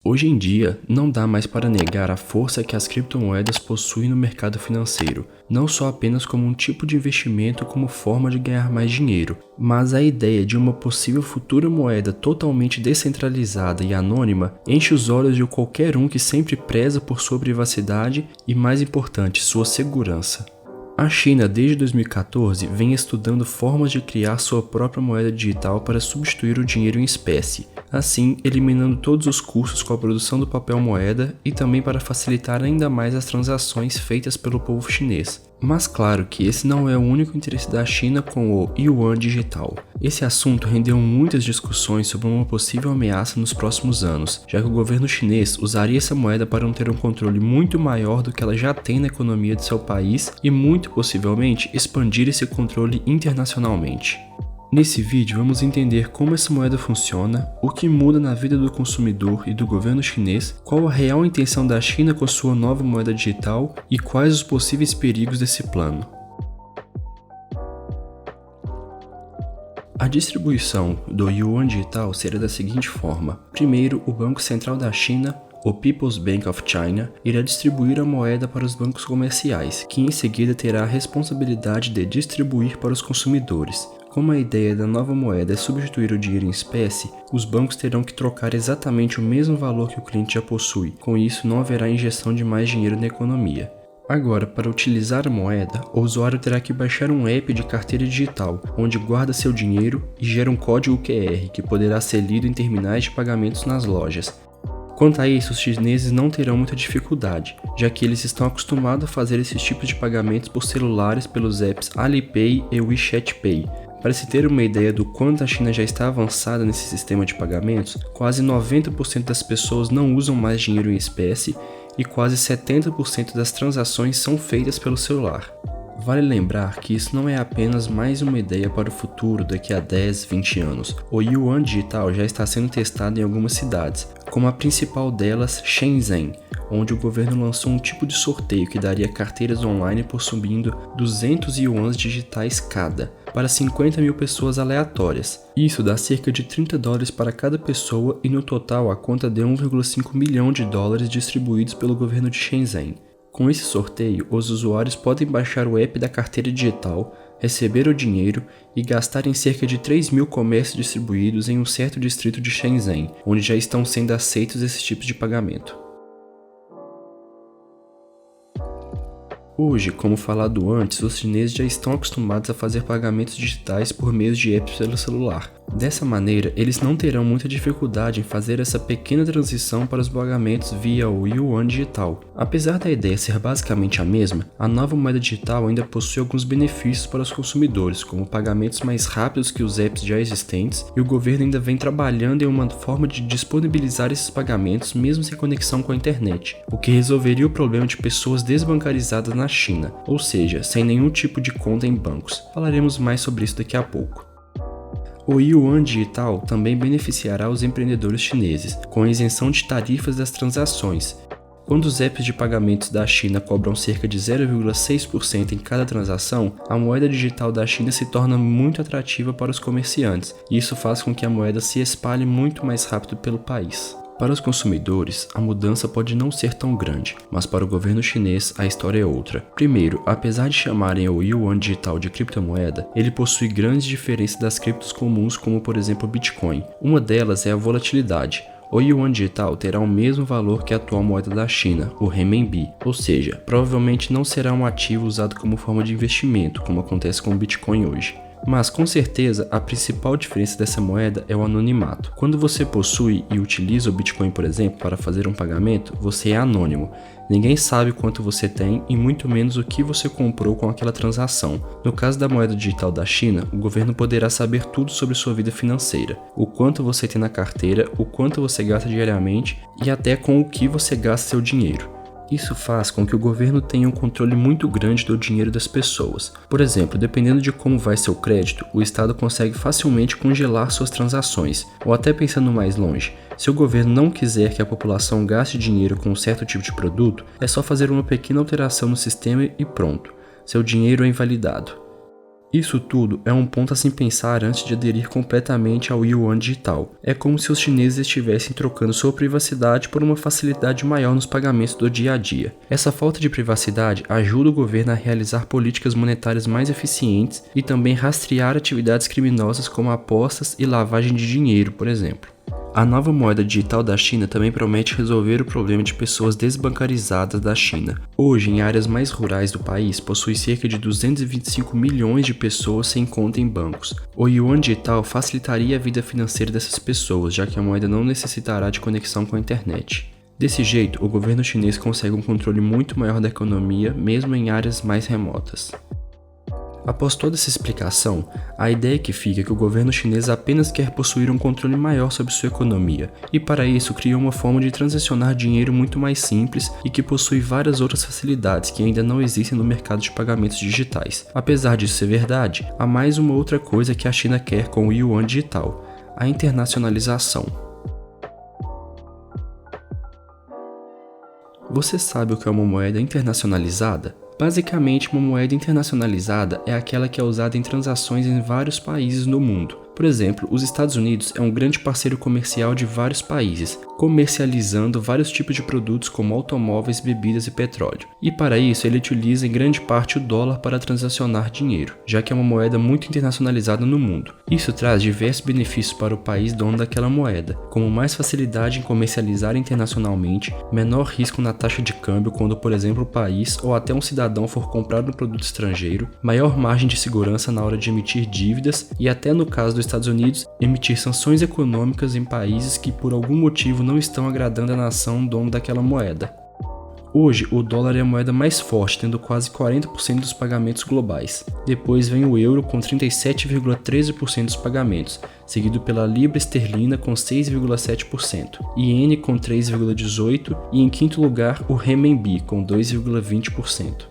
Hoje em dia, não dá mais para negar a força que as criptomoedas possuem no mercado financeiro, não só apenas como um tipo de investimento como forma de ganhar mais dinheiro, mas a ideia de uma possível futura moeda totalmente descentralizada e anônima enche os olhos de qualquer um que sempre preza por sua privacidade e, mais importante, sua segurança. A China, desde 2014, vem estudando formas de criar sua própria moeda digital para substituir o dinheiro em espécie, assim eliminando todos os custos com a produção do papel moeda e também para facilitar ainda mais as transações feitas pelo povo chinês. Mas claro que esse não é o único interesse da China com o Yuan digital. Esse assunto rendeu muitas discussões sobre uma possível ameaça nos próximos anos, já que o governo chinês usaria essa moeda para ter um controle muito maior do que ela já tem na economia de seu país e muito possivelmente expandir esse controle internacionalmente. Nesse vídeo vamos entender como essa moeda funciona, o que muda na vida do consumidor e do governo chinês, qual a real intenção da China com sua nova moeda digital e quais os possíveis perigos desse plano. A distribuição do Yuan digital será da seguinte forma: primeiro, o Banco Central da China, o People's Bank of China, irá distribuir a moeda para os bancos comerciais, que em seguida terá a responsabilidade de distribuir para os consumidores. Como a ideia da nova moeda é substituir o dinheiro em espécie, os bancos terão que trocar exatamente o mesmo valor que o cliente já possui. Com isso, não haverá injeção de mais dinheiro na economia. Agora, para utilizar a moeda, o usuário terá que baixar um app de carteira digital, onde guarda seu dinheiro e gera um código QR que poderá ser lido em terminais de pagamentos nas lojas. Quanto a isso, os chineses não terão muita dificuldade, já que eles estão acostumados a fazer esses tipos de pagamentos por celulares pelos apps Alipay e WeChat Pay. Para se ter uma ideia do quanto a China já está avançada nesse sistema de pagamentos, quase 90% das pessoas não usam mais dinheiro em espécie e quase 70% das transações são feitas pelo celular. Vale lembrar que isso não é apenas mais uma ideia para o futuro daqui a 10, 20 anos. O Yuan digital já está sendo testado em algumas cidades, como a principal delas, Shenzhen, onde o governo lançou um tipo de sorteio que daria carteiras online possuindo 200 yuans digitais cada, para 50 mil pessoas aleatórias. Isso dá cerca de $30 para cada pessoa e no total a conta deu 1,5 milhão de dólares distribuídos pelo governo de Shenzhen. Com esse sorteio, os usuários podem baixar o app da carteira digital, receber o dinheiro e gastar em cerca de 3 mil comércios distribuídos em um certo distrito de Shenzhen, onde já estão sendo aceitos esses tipos de pagamento. Hoje, como falado antes, os chineses já estão acostumados a fazer pagamentos digitais por meio de apps pelo celular. Dessa maneira, eles não terão muita dificuldade em fazer essa pequena transição para os pagamentos via o Yuan digital. Apesar da ideia ser basicamente a mesma, a nova moeda digital ainda possui alguns benefícios para os consumidores, como pagamentos mais rápidos que os apps já existentes, e o governo ainda vem trabalhando em uma forma de disponibilizar esses pagamentos mesmo sem conexão com a internet, o que resolveria o problema de pessoas desbancarizadas na China, ou seja, sem nenhum tipo de conta em bancos. Falaremos mais sobre isso daqui a pouco. O Yuan digital também beneficiará os empreendedores chineses, com a isenção de tarifas das transações. Quando os apps de pagamentos da China cobram cerca de 0,6% em cada transação, a moeda digital da China se torna muito atrativa para os comerciantes, e isso faz com que a moeda se espalhe muito mais rápido pelo país. Para os consumidores, a mudança pode não ser tão grande, mas para o governo chinês a história é outra. Primeiro, apesar de chamarem o Yuan digital de criptomoeda, ele possui grandes diferenças das criptos comuns como por exemplo o Bitcoin. Uma delas é a volatilidade. O Yuan digital terá o mesmo valor que a atual moeda da China, o renminbi, ou seja, provavelmente não será um ativo usado como forma de investimento, como acontece com o Bitcoin hoje. Mas, com certeza, a principal diferença dessa moeda é o anonimato. Quando você possui e utiliza o Bitcoin, por exemplo, para fazer um pagamento, você é anônimo. Ninguém sabe quanto você tem e muito menos o que você comprou com aquela transação. No caso da moeda digital da China, o governo poderá saber tudo sobre sua vida financeira, o quanto você tem na carteira, o quanto você gasta diariamente e até com o que você gasta seu dinheiro. Isso faz com que o governo tenha um controle muito grande do dinheiro das pessoas. Por exemplo, dependendo de como vai seu crédito, o Estado consegue facilmente congelar suas transações. Ou até pensando mais longe, se o governo não quiser que a população gaste dinheiro com um certo tipo de produto, é só fazer uma pequena alteração no sistema e pronto, seu dinheiro é invalidado. Isso tudo é um ponto a se pensar antes de aderir completamente ao yuan digital. É como se os chineses estivessem trocando sua privacidade por uma facilidade maior nos pagamentos do dia a dia. Essa falta de privacidade ajuda o governo a realizar políticas monetárias mais eficientes e também rastrear atividades criminosas como apostas e lavagem de dinheiro, por exemplo. A nova moeda digital da China também promete resolver o problema de pessoas desbancarizadas da China. Hoje, em áreas mais rurais do país, possui cerca de 225 milhões de pessoas sem conta em bancos. O yuan digital facilitaria a vida financeira dessas pessoas, já que a moeda não necessitará de conexão com a internet. Desse jeito, o governo chinês consegue um controle muito maior da economia, mesmo em áreas mais remotas. Após toda essa explicação, a ideia que fica é que o governo chinês apenas quer possuir um controle maior sobre sua economia, e para isso criou uma forma de transacionar dinheiro muito mais simples e que possui várias outras facilidades que ainda não existem no mercado de pagamentos digitais. Apesar disso ser verdade, há mais uma outra coisa que a China quer com o yuan digital: a internacionalização. Você sabe o que é uma moeda internacionalizada? Basicamente, uma moeda internacionalizada é aquela que é usada em transações em vários países no mundo. Por exemplo, os Estados Unidos é um grande parceiro comercial de vários países, comercializando vários tipos de produtos como automóveis, bebidas e petróleo. E para isso, ele utiliza em grande parte o dólar para transacionar dinheiro, já que é uma moeda muito internacionalizada no mundo. Isso traz diversos benefícios para o país dono daquela moeda, como mais facilidade em comercializar internacionalmente, menor risco na taxa de câmbio quando, por exemplo, o país ou até um cidadão for comprar um produto estrangeiro, maior margem de segurança na hora de emitir dívidas e até no caso dos Estados Unidos, emitir sanções econômicas em países que por algum motivo não estão agradando a nação dono daquela moeda. Hoje, o dólar é a moeda mais forte, tendo quase 40% dos pagamentos globais. Depois vem o euro com 37,13% dos pagamentos, seguido pela libra esterlina com 6,7%, iene com 3,18% e em quinto lugar o renminbi com 2,20%.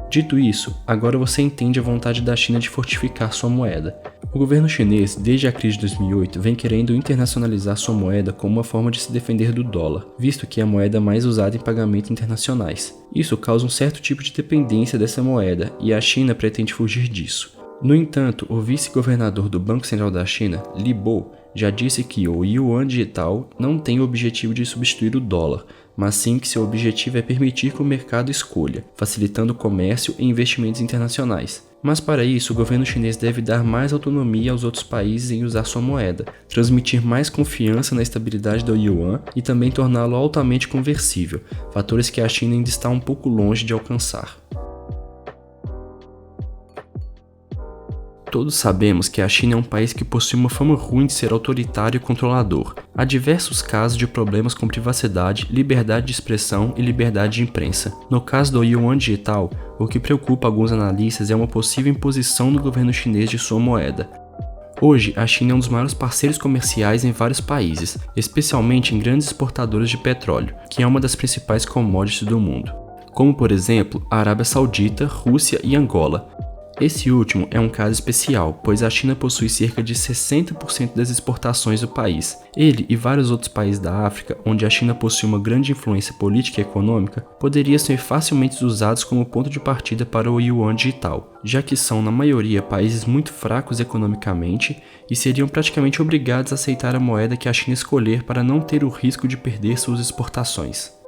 Dito isso, agora você entende a vontade da China de fortificar sua moeda. O governo chinês, desde a crise de 2008, vem querendo internacionalizar sua moeda como uma forma de se defender do dólar, visto que é a moeda mais usada em pagamentos internacionais. Isso causa um certo tipo de dependência dessa moeda e a China pretende fugir disso. No entanto, o vice-governador do Banco Central da China, Li Bo, já disse que o yuan digital não tem o objetivo de substituir o dólar, mas sim que seu objetivo é permitir que o mercado escolha, facilitando o comércio e investimentos internacionais. Mas para isso, o governo chinês deve dar mais autonomia aos outros países em usar sua moeda, transmitir mais confiança na estabilidade do yuan e também torná-lo altamente conversível, fatores que a China ainda está um pouco longe de alcançar. Todos sabemos que a China é um país que possui uma fama ruim de ser autoritário e controlador. Há diversos casos de problemas com privacidade, liberdade de expressão e liberdade de imprensa. No caso do yuan digital, o que preocupa alguns analistas é uma possível imposição do governo chinês de sua moeda. Hoje, a China é um dos maiores parceiros comerciais em vários países, especialmente em grandes exportadores de petróleo, que é uma das principais commodities do mundo, como por exemplo a Arábia Saudita, Rússia e Angola. Esse último é um caso especial, pois a China possui cerca de 60% das exportações do país. Ele e vários outros países da África, onde a China possui uma grande influência política e econômica, poderiam ser facilmente usados como ponto de partida para o yuan digital, já que são, na maioria, países muito fracos economicamente e seriam praticamente obrigados a aceitar a moeda que a China escolher para não ter o risco de perder suas exportações.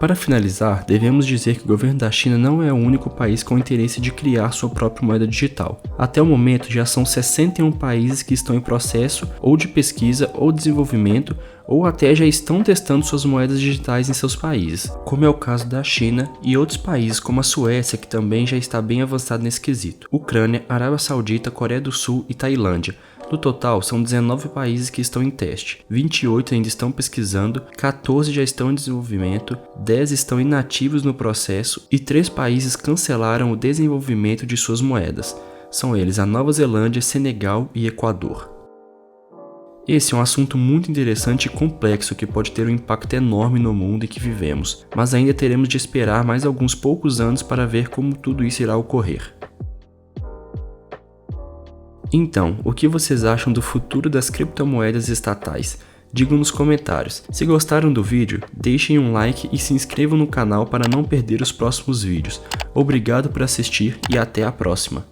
Para finalizar, devemos dizer que o governo da China não é o único país com interesse de criar sua própria moeda digital. Até o momento, já são 61 países que estão em processo ou de pesquisa ou desenvolvimento, ou até já estão testando suas moedas digitais em seus países, como é o caso da China e outros países como a Suécia, que também já está bem avançado nesse quesito, Ucrânia, Arábia Saudita, Coreia do Sul e Tailândia. No total, são 19 países que estão em teste, 28 ainda estão pesquisando, 14 já estão em desenvolvimento, 10 estão inativos no processo e 3 países cancelaram o desenvolvimento de suas moedas. São eles a Nova Zelândia, Senegal e Equador. Esse é um assunto muito interessante e complexo que pode ter um impacto enorme no mundo em que vivemos, mas ainda teremos de esperar mais alguns poucos anos para ver como tudo isso irá ocorrer. Então, o que vocês acham do futuro das criptomoedas estatais? Digam nos comentários. Se gostaram do vídeo, deixem um like e se inscrevam no canal para não perder os próximos vídeos. Obrigado por assistir e até a próxima.